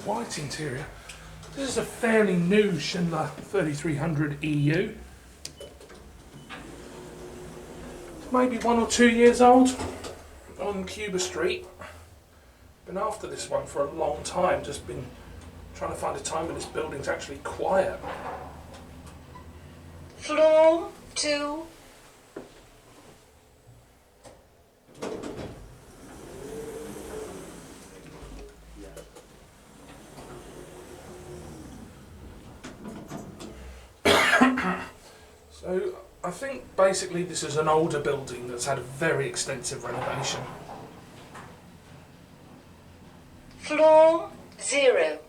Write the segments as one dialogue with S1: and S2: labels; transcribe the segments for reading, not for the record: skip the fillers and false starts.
S1: white interior. This is a fairly new Schindler 3300EU. Maybe 1 or 2 years old, on Cuba Street. Been after this one for a long time, just been trying to find a time when this building's actually quiet.
S2: Floor 2.
S1: So I think basically this is an older building that's had a very extensive renovation.
S2: Floor 0.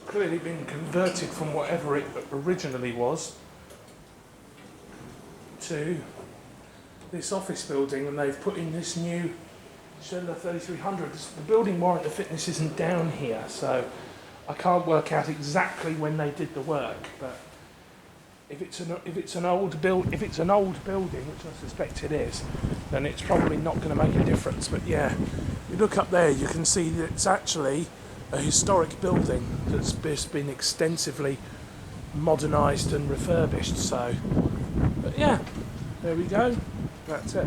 S1: Clearly been converted from whatever it originally was to this office building, and they've put in this new Schindler 3300. The building warrant of fitness isn't down here, so I can't work out exactly when they did the work. But if it's an old building, which I suspect it is, then it's probably not going to make a difference. But yeah, you look up there, you can see that it's actually a historic building that's been extensively modernised and refurbished. So, but yeah, there we go. That's it.